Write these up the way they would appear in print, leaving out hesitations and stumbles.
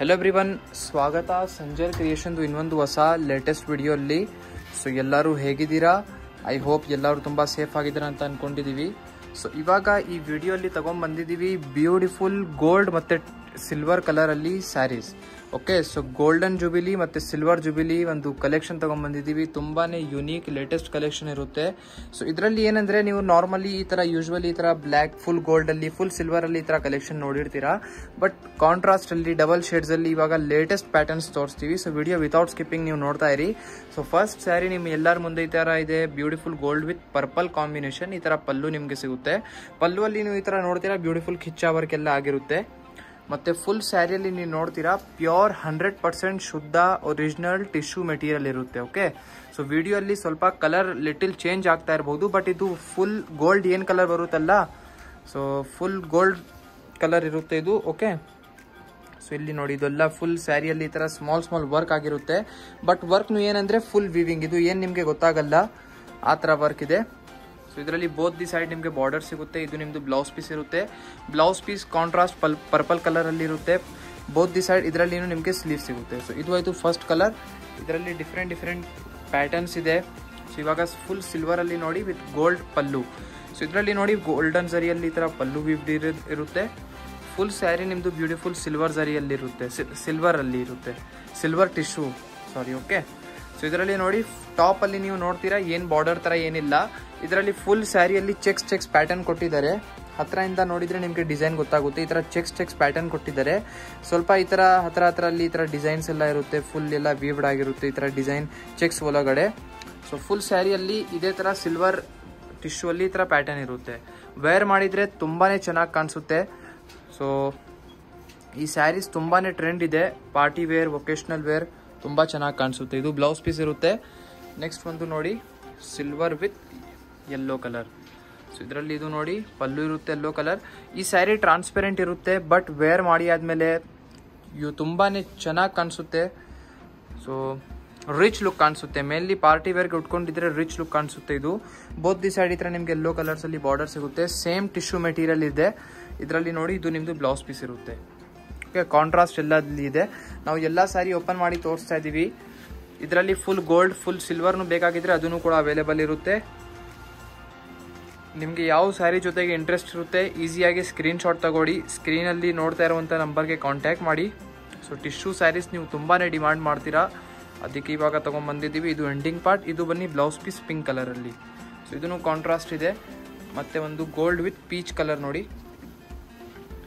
Hello everyone, ಸ್ವಾಗತ ಸಂಜಯ್ ಕ್ರಿಯೇಷನ್ದು ಇನ್ನೊಂದು ಹೊಸ ಲೇಟೆಸ್ಟ್ ವಿಡಿಯೋಲ್ಲಿ. ಸೊ ಎಲ್ಲರೂ ಹೇಗಿದ್ದೀರಾ? ಐ ಹೋಪ್ ಎಲ್ಲರೂ ತುಂಬ ಸೇಫ್ ಆಗಿದ್ದೀರಾ ಅಂತ ಅಂದ್ಕೊಂಡಿದ್ದೀವಿ. ಸೊ ಇವಾಗ ಈ ವಿಡಿಯೋಲ್ಲಿ ತೊಗೊಂಡ್ಬಂದಿದ್ದೀವಿ ಬ್ಯೂಟಿಫುಲ್ ಗೋಲ್ಡ್ ಮತ್ತು ಸಿಲ್ವರ್ ಕಲರಲ್ಲಿ sarees. Okay, so golden jubilee ಮತ್ತು ಸಿಲ್ವರ್ ಜುಬಿಲಿ ಒಂದು ಕಲೆಕ್ಷನ್ ತೊಗೊಂಡ್ಬಂದಿದ್ದೀವಿ. ತುಂಬಾ ಯುನೀಕ್ ಲೇಟೆಸ್ಟ್ ಕಲೆಕ್ಷನ್ ಇರುತ್ತೆ. ಸೊ ಇದರಲ್ಲಿ ಏನಂದರೆ, ನೀವು ನಾರ್ಮಲಿ ಈ ಥರ ಯೂಶ್ವಲಿ ಈ ಥರ ಬ್ಲ್ಯಾಕ್ ಫುಲ್ ಗೋಲ್ಡಲ್ಲಿ ಫುಲ್ ಸಿಲ್ವರಲ್ಲಿ ಈ ಥರ ಕಲೆಕ್ಷನ್ ನೋಡಿರ್ತೀರಾ. ಬಟ್ ಕಾಂಟ್ರಾಸ್ಟಲ್ಲಿ ಡಬಲ್ ಶೇಡ್ಸಲ್ಲಿ ಇವಾಗ ಲೇಟೆಸ್ಟ್ ಪ್ಯಾಟರ್ನ್ಸ್ ತೋರಿಸ್ತೀವಿ. ಸೊ ವಿಡಿಯೋ ವಿತೌಟ್ ಸ್ಕಿಪ್ಪಿಂಗ್ ನೀವು ನೋಡ್ತಾ ಇರಿ. ಸೊ ಫಸ್ಟ್ ಸ್ಯಾರಿ ನಿಮ್ಮ ಎಲ್ಲರ ಮುಂದೆ ಈ ಥರ ಇದೆ, beautiful gold with purple combination. ಈ ಥರ ಪಲ್ಲು ನಿಮಗೆ ಸಿಗುತ್ತೆ. ಪಲ್ಲುವಲ್ಲಿ ನೀವು ಈ ಥರ ನೋಡ್ತೀರಾ, ಬ್ಯೂಟಿಫುಲ್ ಖಿಚ್ಚಾ ವರ್ಕ್ ಎಲ್ಲ ಆಗಿರುತ್ತೆ. ಮತ್ತು ಫುಲ್ ಸ್ಯಾರಿಯಲ್ಲಿ ನೀವು ನೋಡ್ತೀರಾ ಪ್ಯೂರ್ 100% ಶುದ್ಧ ಒರಿಜಿನಲ್ ಟಿಶ್ಯೂ ಮೆಟೀರಿಯಲ್ ಇರುತ್ತೆ. ಓಕೆ, ಸೊ ವಿಡಿಯೋಲ್ಲಿ ಸ್ವಲ್ಪ ಕಲರ್ ಲಿಟಿಲ್ ಚೇಂಜ್ ಆಗ್ತಾ ಇರ್ಬೋದು, ಬಟ್ ಇದು ಫುಲ್ ಗೋಲ್ಡ್ ಏನು ಕಲರ್ ಬರುತ್ತಲ್ಲ, ಸೊ ಫುಲ್ ಗೋಲ್ಡ್ ಕಲರ್ ಇರುತ್ತೆ ಇದು. ಓಕೆ, ಸೊ ಇಲ್ಲಿ ನೋಡಿ, ಇದೆಲ್ಲ ಫುಲ್ ಸ್ಯಾರಿಯಲ್ಲಿ ಈ ಥರ ಸ್ಮಾಲ್ ವರ್ಕ್ ಆಗಿರುತ್ತೆ. ಬಟ್ ವರ್ಕ್ನು ಏನಂದರೆ ಫುಲ್ ವಿವಿಂಗ್, ಇದು ಏನು ನಿಮಗೆ ಗೊತ್ತಾಗಲ್ಲ ಆ ಥರ ವರ್ಕ್ ಇದೆ. ಸೊ ಇದರಲ್ಲಿ ಬೋತ್ ದಿ ಸೈಡ್ ನಿಮಗೆ ಬಾರ್ಡರ್ ಸಿಗುತ್ತೆ. ಇದು ನಿಮ್ಮದು ಬ್ಲೌಸ್ ಪೀಸ್ ಇರುತ್ತೆ. ಬ್ಲೌಸ್ ಪೀಸ್ ಕಾಂಟ್ರಾಸ್ಟ್ ಪರ್ಪಲ್ ಕಲರಲ್ಲಿ ಇರುತ್ತೆ. ಬೋತ್ ದಿ ಸೈಡ್ ಇದರಲ್ಲಿ ನಿಮಗೆ ಸ್ಲೀವ್ ಸಿಗುತ್ತೆ. ಸೊ ಇದು ಆಯಿತು ಫಸ್ಟ್ ಕಲರ್. ಇದರಲ್ಲಿ ಡಿಫ್ರೆಂಟ್ ಪ್ಯಾಟರ್ನ್ಸ್ ಇದೆ. ಸೊ ಇವಾಗ ಫುಲ್ ಸಿಲ್ವರಲ್ಲಿ ನೋಡಿ ವಿತ್ ಗೋಲ್ಡ್ ಪಲ್ಲು. ಸೊ ಇದರಲ್ಲಿ ನೋಡಿ ಗೋಲ್ಡನ್ ಝರಿಯಲ್ಲಿ ಈ ಥರ ಪಲ್ಲು ವಿವ್ಡ್ ಇರುತ್ತೆ. ಫುಲ್ ಸ್ಯಾರಿ ನಿಮ್ಮದು ಬ್ಯೂಟಿಫುಲ್ ಸಿಲ್ವರ್ ಝರಿಯಲ್ಲಿ ಇರುತ್ತೆ, ಸಿಲ್ವರಲ್ಲಿ ಇರುತ್ತೆ, ಸಿಲ್ವರ್ ಟಿಶ್ಯೂ ಸಾರಿ. ಓಕೆ, ಸೊ ಇದರಲ್ಲಿ ನೋಡಿ ಟಾಪಲ್ಲಿ ನೀವು ನೋಡ್ತೀರಾ ಏನು ಬಾರ್ಡರ್ ಥರ ಏನಿಲ್ಲ. ಇದರಲ್ಲಿ ಫುಲ್ ಸ್ಯಾರಿಯಲ್ಲಿ ಚೆಕ್ಸ್ ಪ್ಯಾಟರ್ನ್ ಕೊಟ್ಟಿದ್ದಾರೆ. ಹತ್ತಿರದಿಂದ ನೋಡಿದರೆ ನಿಮಗೆ ಡಿಸೈನ್ ಗೊತ್ತಾಗುತ್ತೆ. ಈ ಥರ ಚೆಕ್ಸ್ ಪ್ಯಾಟರ್ನ್ ಕೊಟ್ಟಿದ್ದಾರೆ. ಸ್ವಲ್ಪ ಈ ಥರ ಹತ್ತಿರಲ್ಲಿ ಈ ಥರ ಡಿಸೈನ್ಸ್ ಎಲ್ಲ ಇರುತ್ತೆ. ಫುಲ್ ಎಲ್ಲ ವೀವ್ಡ್ ಆಗಿರುತ್ತೆ ಈ ಥರ ಡಿಸೈನ್ ಚೆಕ್ಸ್ ಒಳಗಡೆ. ಸೊ ಫುಲ್ ಸ್ಯಾರಿಯಲ್ಲಿ ಇದೇ ಥರ ಸಿಲ್ವರ್ ಟಿಶ್ಯೂ ಅಲ್ಲಿ ಈ ಥರ ಪ್ಯಾಟರ್ನ್ ಇರುತ್ತೆ. ವೇರ್ ಮಾಡಿದರೆ ತುಂಬಾ ಚೆನ್ನಾಗಿ ಕಾಣಿಸುತ್ತೆ. ಸೊ ಈ ಸ್ಯಾರೀಸ್ ತುಂಬಾ ಟ್ರೆಂಡ್ ಇದೆ. ಪಾರ್ಟಿ ವೇರ್, ವೊಕೇಶ್ನಲ್ ವೇರ್ ತುಂಬ ಚೆನ್ನಾಗಿ ಕಾಣಿಸುತ್ತೆ. ಇದು ಬ್ಲೌಸ್ ಪೀಸ್ ಇರುತ್ತೆ. ನೆಕ್ಸ್ಟ್ ಒಂದು ನೋಡಿ silver with yellow colour. So ಇದರಲ್ಲಿ ಇದು ನೋಡಿ ಪಲ್ಲು ಇರುತ್ತೆ ಯೆಲ್ಲೋ ಕಲರ್. ಈ ಸ್ಯಾರಿ ಟ್ರಾನ್ಸ್ಪೆರೆಂಟ್ ಇರುತ್ತೆ, ಬಟ್ ವೇರ್ ಮಾಡಿ ಆದಮೇಲೆ ಇವು ತುಂಬಾ ಚೆನ್ನಾಗಿ ಕಾಣಿಸುತ್ತೆ. ಸೊ ರಿಚ್ ಲುಕ್ ಕಾಣಿಸುತ್ತೆ. ಮೇನ್ಲಿ ಪಾರ್ಟಿ ವೇರ್ಗೆ ಉಟ್ಕೊಂಡಿದ್ರೆ ರಿಚ್ ಲುಕ್ ಕಾಣಿಸುತ್ತೆ. ಇದು ಬೋತ್ ದಿ ಸೈಡ್ ಈ ಥರ ನಿಮಗೆ ಯೆಲ್ಲೋ ಕಲರ್ಸಲ್ಲಿ ಬಾರ್ಡರ್ ಸಿಗುತ್ತೆ. ಸೇಮ್ ಟಿಶ್ಯೂ ಮೆಟೀರಿಯಲ್ ಇದೆ. ಇದರಲ್ಲಿ ನೋಡಿ ಇದು ನಿಮ್ಮದು ಬ್ಲೌಸ್ ಪೀಸ್ ಇರುತ್ತೆ. ಓಕೆ, ಕಾಂಟ್ರಾಸ್ಟ್ ಎಲ್ಲ ಇದೆ. ನಾವು ಎಲ್ಲ ಸ್ಯಾರಿ ಓಪನ್ ಮಾಡಿ ತೋರಿಸ್ತಾ ಇದ್ದೀವಿ. ಇದರಲ್ಲಿ ಫುಲ್ ಗೋಲ್ಡ್ ಫುಲ್ ಸಿಲ್ವರ್ನು ಬೇಕಾಗಿದ್ರೆ ಅದನ್ನು ಕೂಡ ಅವೈಲೇಬಲ್ ಇರುತ್ತೆ. ನಿಮಗೆ ಯಾವ ಸ್ಯಾರಿ ಜೊತೆಗೆ ಇಂಟ್ರೆಸ್ಟ್ ಇರುತ್ತೆ ಈಸಿಯಾಗಿ ಸ್ಕ್ರೀನ್ಶಾಟ್ ತಗೊಳ್ಳಿ. ಸ್ಕ್ರೀನಲ್ಲಿ ನೋಡ್ತಾ ಇರುವಂಥ ನಂಬರ್ಗೆ ಕಾಂಟ್ಯಾಕ್ಟ್ ಮಾಡಿ. ಸೊ ಟಿಶ್ಯೂ ಸ್ಯಾರೀಸ್ ನೀವು ತುಂಬಾ ಡಿಮಾಂಡ್ ಮಾಡ್ತೀರಾ, ಅದಕ್ಕೆ ಇವಾಗ ತೊಗೊಂಡ್ಬಂದಿದ್ದೀವಿ. ಇದು ಎಂಡಿಂಗ್ ಪಾರ್ಟ್. ಇದು ಬನ್ನಿ ಬ್ಲೌಸ್ ಪೀಸ್ ಪಿಂಕ್ ಕಲರಲ್ಲಿ. ಸೊ ಇದನ್ನು ಕಾಂಟ್ರಾಸ್ಟ್ ಇದೆ. ಮತ್ತು ಒಂದು ಗೋಲ್ಡ್ ವಿತ್ ಪೀಚ್ ಕಲರ್ ನೋಡಿ,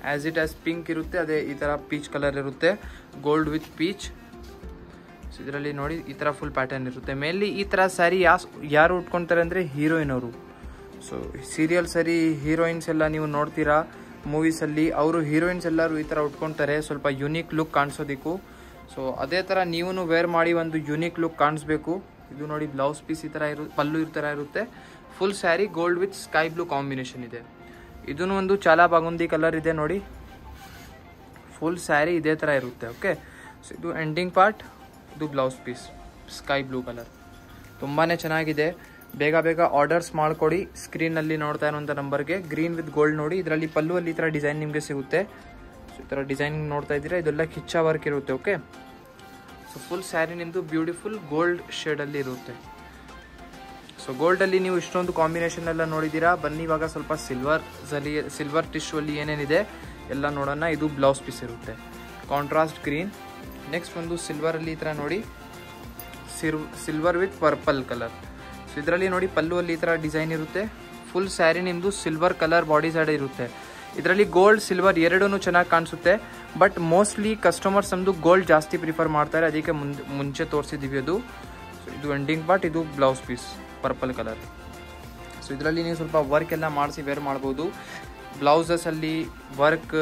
ಆ್ಯಸ್ ಇಟ್ ಆಸ್ ಪಿಂಕ್ ಇರುತ್ತೆ ಅದೇ ಈ ಥರ ಪೀಚ್ ಕಲರ್ ಇರುತ್ತೆ. Gold with peach. ಸೊ ಇದರಲ್ಲಿ ನೋಡಿ ಈ ಥರ ಫುಲ್ ಪ್ಯಾಟರ್ನ್ ಇರುತ್ತೆ. ಮೇನ್ಲಿ ಈ ಥರ ಸ್ಯಾರಿ ಯಾರು ಉಟ್ಕೊತಾರೆ ಅಂದರೆ ಹೀರೋಯಿನ್ ಅವರು. ಸೊ ಸೀರಿಯಲ್ ಸರಿ ಹೀರೋಯಿನ್ಸ್ ಎಲ್ಲ ನೀವು ನೋಡ್ತೀರಾ ಮೂವೀಸಲ್ಲಿ, ಅವರು ಹೀರೋಯಿನ್ಸ್ ಎಲ್ಲರೂ ಈ ಥರ ಉಟ್ಕೊತಾರೆ ಸ್ವಲ್ಪ ಯುನೀಕ್ ಲುಕ್ ಕಾಣಿಸೋದಕ್ಕೂ. ಸೊ ಅದೇ ಥರ ನೀವು ವೇರ್ ಮಾಡಿ ಒಂದು ಯುನೀಕ್ ಲುಕ್ ಕಾಣಿಸ್ಬೇಕು. ಇದು ನೋಡಿ ಬ್ಲೌಸ್ ಪೀಸ್ ಈ ಥರ ಪಲ್ಲು ಈ ಥರ ಇರುತ್ತೆ. Full sari gold with sky blue combination ಇದೆ. ಇದೂ ಒಂದು ಚಾಲಾ ಬಾಗುಂದಿ ಕಲರ್ ಇದೆ ನೋಡಿ. ಫುಲ್ ಸ್ಯಾರಿ ಇದೇ ಥರ ಇರುತ್ತೆ. ಓಕೆ, ಸೊ ಇದು ಎಂಡಿಂಗ್ ಪಾರ್ಟ್. ಇದು blouse piece sky blue colour. ತುಂಬಾ ಚೆನ್ನಾಗಿದೆ. ಬೇಗ ಆರ್ಡರ್ಸ್ ಮಾಡಿಕೊಡಿ. ಸ್ಕ್ರೀನಲ್ಲಿ ನೋಡ್ತಾ ಇರೋಂಥ ನಂಬರ್ಗೆ. ಗ್ರೀನ್ ವಿತ್ ಗೋಲ್ಡ್ ನೋಡಿ. ಇದರಲ್ಲಿ ಪಲ್ಲುವಲ್ಲಿ ಈ ಥರ ಡಿಸೈನ್ ನಿಮಗೆ ಸಿಗುತ್ತೆ. ಸೊ ಈ ಥರ ಡಿಸೈನ್ ನೋಡ್ತಾ ಇದ್ದೀರಾ, ಇದೆಲ್ಲ ಖಿಚ್ಚಾ ವರ್ಕ್ ಇರುತ್ತೆ. ಓಕೆ, ಸೊ ಫುಲ್ ಸ್ಯಾರಿ ನಿಮ್ಮದು ಬ್ಯೂಟಿಫುಲ್ ಗೋಲ್ಡ್ ಶೇಡಲ್ಲಿ ಇರುತ್ತೆ. ಸೊ ಗೋಲ್ಡಲ್ಲಿ ನೀವು ಇಷ್ಟೊಂದು ಕಾಂಬಿನೇಷನ್ ಎಲ್ಲ ನೋಡಿದ್ದೀರಾ. ಬನ್ನಿ ಇವಾಗ ಸ್ವಲ್ಪ ಸಿಲ್ವರ್ ಟಿಶ್ಯೂ ಅಲ್ಲಿ ಏನೇನಿದೆ ಎಲ್ಲ ನೋಡೋಣ. ಇದು ಬ್ಲೌಸ್ ಪೀಸ್ ಇರುತ್ತೆ ಕಾಂಟ್ರಾಸ್ಟ್ ಗ್ರೀನ್. ನೆಕ್ಸ್ಟ್ ಒಂದು ಸಿಲ್ವರಲ್ಲಿ ಈ ಥರ ನೋಡಿ, silver with purple colour. So ಇದರಲ್ಲಿ ನೋಡಿ ಪಲ್ಲುವಲ್ಲಿ ಈ ಥರ ಡಿಸೈನ್ ಇರುತ್ತೆ. ಫುಲ್ ಸ್ಯಾರಿ ನಿಮ್ಮದು ಸಿಲ್ವರ್ ಕಲರ್ ಬಾಡಿ ಸೈಡ್ ಇರುತ್ತೆ. ಇದರಲ್ಲಿ ಗೋಲ್ಡ್ ಸಿಲ್ವರ್ ಎರಡೂ ಚೆನ್ನಾಗಿ ಕಾಣಿಸುತ್ತೆ. ಬಟ್ ಮೋಸ್ಟ್ಲಿ ಕಸ್ಟಮರ್ಸ್ ನಮ್ಮದು ಗೋಲ್ಡ್ ಜಾಸ್ತಿ ಪ್ರಿಫರ್ ಮಾಡ್ತಾರೆ, ಅದಕ್ಕೆ ಮುಂಚೆ ತೋರಿಸಿದ್ದೀವಿ ಅದು. ಸೊ ಇದು ಎಂಡಿಂಗ್ ಪಾರ್ಟ್. ಇದು blouse piece purple colour. So ಇದರಲ್ಲಿ ನೀವು ಸ್ವಲ್ಪ ವರ್ಕ್ ಎಲ್ಲ ಮಾಡಿಸಿ ವೇರ್ ಮಾಡ್ಬೋದು. ಬ್ಲೌಸಸಲ್ಲಿ ವರ್ಕ್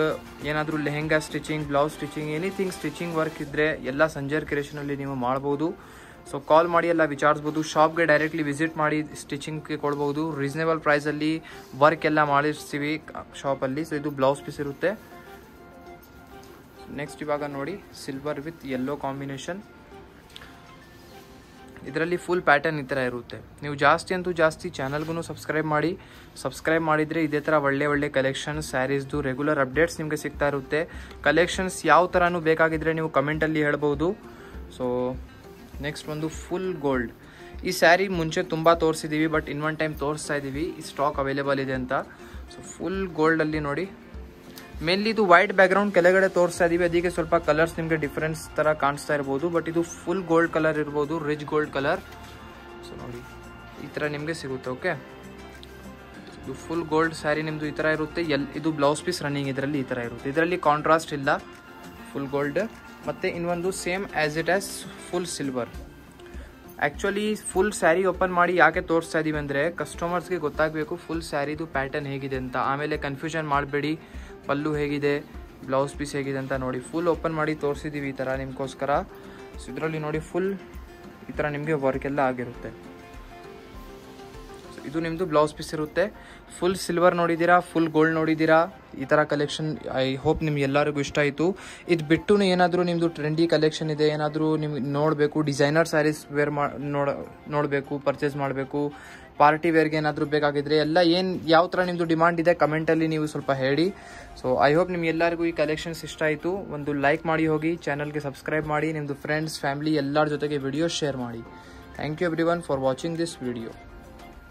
ಏನಾದರೂ lehenga stitching, blouse stitching, anything stitching work ಇದ್ದರೆ ಎಲ್ಲ ಸಂಜಯ್ ಕ್ರಿಯೇಷನಲ್ಲಿ ನೀವು ಮಾಡ್ಬೋದು. ಸೊ ಕಾಲ್ ಮಾಡಿ ಎಲ್ಲ ವಿಚಾರಿಸ್ಬೋದು. ಶಾಪ್ಗೆ ಡೈರೆಕ್ಟ್ಲಿ ವಿಸಿಟ್ ಮಾಡಿ ಸ್ಟಿಚಿಂಗ್ಗೆ ಕೊಡ್ಬೋದು. ರೀಸನೇಬಲ್ ಪ್ರೈಸಲ್ಲಿ ವರ್ಕ್ ಎಲ್ಲ ಮಾಡಿಸ್ತೀವಿ ಶಾಪಲ್ಲಿ. ಸೊ ಇದು ಬ್ಲೌಸ್ ಪೀಸ್ ಇರುತ್ತೆ. ನೆಕ್ಸ್ಟ್ ಇವಾಗ ನೋಡಿ ಸಿಲ್ವರ್ ವಿತ್ ಯೆಲ್ಲೋ ಕಾಂಬಿನೇಷನ್. ಇದರಲ್ಲಿ ಫುಲ್ ಪ್ಯಾಟರ್ನ್ ಈ ಥರ ಇರುತ್ತೆ. ನೀವು ಜಾಸ್ತಿ ಅಂತೂ ಜಾಸ್ತಿ ಚಾನಲ್ಗೂ ಸಬ್ಸ್ಕ್ರೈಬ್ ಮಾಡಿ. ಸಬ್ಸ್ಕ್ರೈಬ್ ಮಾಡಿದರೆ ಇದೇ ಥರ ಒಳ್ಳೆ ಕಲೆಕ್ಷನ್ಸ್ ಸ್ಯಾರೀಸ್ದು ರೆಗ್ಯುಲರ್ ಅಪ್ಡೇಟ್ಸ್ ನಿಮಗೆ ಸಿಗ್ತಾ ಇರುತ್ತೆ. ಕಲೆಕ್ಷನ್ಸ್ ಯಾವ ಥರನೂ ಬೇಕಾಗಿದ್ದರೆ ನೀವು ಕಮೆಂಟಲ್ಲಿ ಹೇಳ್ಬೋದು. ಸೊ ನೆಕ್ಸ್ಟ್ ಒಂದು ಫುಲ್ ಗೋಲ್ಡ್. ಈ ಸ್ಯಾರಿ ಮುಂಚೆ ತುಂಬ ತೋರಿಸಿದ್ದೀವಿ, ಬಟ್ ಇನ್ನೊಂದು ಟೈಮ್ ತೋರಿಸ್ತಾ ಇದ್ದೀವಿ, ಈ ಸ್ಟಾಕ್ ಅವೈಲೇಬಲ್ ಇದೆ ಅಂತ. ಸೊ ಫುಲ್ ಗೋಲ್ಡಲ್ಲಿ ನೋಡಿ, ಮೇನ್ಲಿ ಇದು ವೈಟ್ ಬ್ಯಾಕ್ಗ್ರೌಂಡ್ ಕೆಳಗಡೆ ತೋರಿಸ್ತಾ ಇದ್ದೀವಿ, ಅದಕ್ಕೆ ಸ್ವಲ್ಪ ಕಲರ್ಸ್ ನಿಮಗೆ ಡಿಫ್ರೆನ್ಸ್ ಥರ ಕಾಣಿಸ್ತಾ ಇರ್ಬೋದು, ಬಟ್ ಇದು ಫುಲ್ ಗೋಲ್ಡ್ ಕಲರ್ ಇರ್ಬೋದು, ರಿಚ್ ಗೋಲ್ಡ್ ಕಲರ್. ಸೊ ನೋಡಿ ಈ ಥರ ನಿಮಗೆ ಸಿಗುತ್ತೆ. ಓಕೆ, ಇದು ಫುಲ್ ಗೋಲ್ಡ್ ಸ್ಯಾರಿ ನಿಮ್ಮದು ಈ ಥರ ಇರುತ್ತೆ. ಇದು ಬ್ಲೌಸ್ ಪೀಸ್ ರನ್ನಿಂಗ್ ಇದರಲ್ಲಿ ಈ ಥರ ಇರುತ್ತೆ. ಇದರಲ್ಲಿ ಕಾಂಟ್ರಾಸ್ಟ್ ಇಲ್ಲ, ಫುಲ್ ಗೋಲ್ಡ್. ಮತ್ತು ಇನ್ನೊಂದು same as it as full silver. Actually full sari open ಮಾಡಿ ಯಾಕೆ ತೋರಿಸ್ತಾ ಇದ್ದೀವಿ ಅಂದರೆ ಕಸ್ಟಮರ್ಸ್ಗೆ ಗೊತ್ತಾಗಬೇಕು ಫುಲ್ ಸ್ಯಾರಿದು ಪ್ಯಾಟರ್ನ್ ಹೇಗಿದೆ ಅಂತ. ಆಮೇಲೆ ಕನ್ಫ್ಯೂಷನ್ ಮಾಡಬೇಡಿ, ಪಲ್ಲು ಹೇಗಿದೆ, ಬ್ಲೌಸ್ ಪೀಸ್ ಹೇಗಿದೆ ಅಂತ. ನೋಡಿ ಫುಲ್ ಓಪನ್ ಮಾಡಿ ತೋರಿಸಿದ್ದೀವಿ ಈ ಥರ ನಿಮಗೋಸ್ಕರ. ಸೊ ಇದರಲ್ಲಿ ನೋಡಿ ಫುಲ್ ಈ ಥರ ನಿಮಗೆ ವರ್ಕ್ ಎಲ್ಲ ಆಗಿರುತ್ತೆ. ಇದು ನಿಮ್ಮದು ಬ್ಲೌಸ್ ಪೀಸ್ ಇರುತ್ತೆ. ಫುಲ್ ಸಿಲ್ವರ್ ನೋಡಿದ್ದೀರಾ, ಫುಲ್ ಗೋಲ್ಡ್ ನೋಡಿದ್ದೀರಾ. ಈ ಥರ ಕಲೆಕ್ಷನ್ ಐ ಹೋಪ್ ನಿಮ್ಗೆ ಎಲ್ಲರಿಗೂ ಇಷ್ಟ ಆಯಿತು. ಇದು ಬಿಟ್ಟು ಏನಾದರೂ ನಿಮ್ಮದು ಟ್ರೆಂಡಿ ಕಲೆಕ್ಷನ್ ಇದೆ, ಏನಾದರೂ ನಿಮ್ಗೆ ನೋಡಬೇಕು, ಡಿಸೈನರ್ ಸ್ಯಾರೀಸ್ ವೇರ್ ನೋಡಬೇಕು, ಪರ್ಚೇಸ್ ಮಾಡಬೇಕು, ಪಾರ್ಟಿ ವೇರ್ಗೆ ಏನಾದರೂ ಬೇಕಾಗಿದ್ರೆ ಎಲ್ಲ ಯಾವ ಥರ ನಿಮ್ಮದು ಡಿಮಾಂಡ್ ಇದೆ ಕಮೆಂಟಲ್ಲಿ ನೀವು ಸ್ವಲ್ಪ ಹೇಳಿ. ಸೊ ಐ ಹೋಪ್ ನಿಮ್ಗೆ ಎಲ್ಲರಿಗೂ ಈ ಕಲೆಕ್ಷನ್ಸ್ ಇಷ್ಟ ಆಯಿತು. ಒಂದು ಲೈಕ್ ಮಾಡಿ ಹೋಗಿ, ಚಾನಲ್ಗೆ ಸಬ್ಸ್ಕ್ರೈಬ್ ಮಾಡಿ, ನಿಮ್ಮದು ಫ್ರೆಂಡ್ಸ್ ಫ್ಯಾಮಿಲಿ ಎಲ್ಲರ ಜೊತೆಗೆ ವಿಡಿಯೋ ಶೇರ್ ಮಾಡಿ. Thank you everyone for watching this video.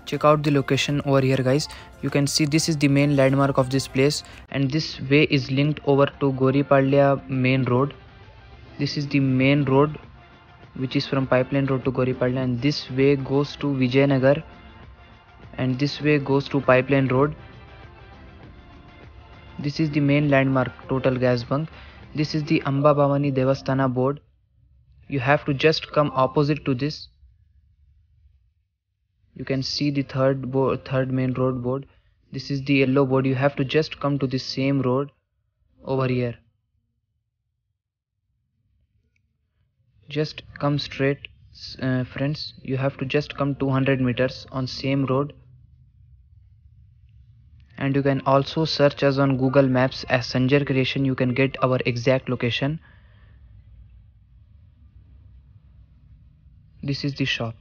Check out the location over here guys. You can see this is the main landmark of this place, and this way is linked over to Goripalya main road. This is the main road which is from Pipeline Road to Goripalya, and this way goes to Vijayanagar, and this way goes to Pipeline Road. This is the main landmark, Total Gas Bunk. This is the Amba Bhavani Devasthana board. You have to just come opposite to this. You can see the third main road board. This is the yellow board. You have to just come to the same road over here. Just come straight, friends. You have to just come 200 meters on same road. And you can also search us on Google Maps as Sanjar Creation. You can get our exact location. This is the shop.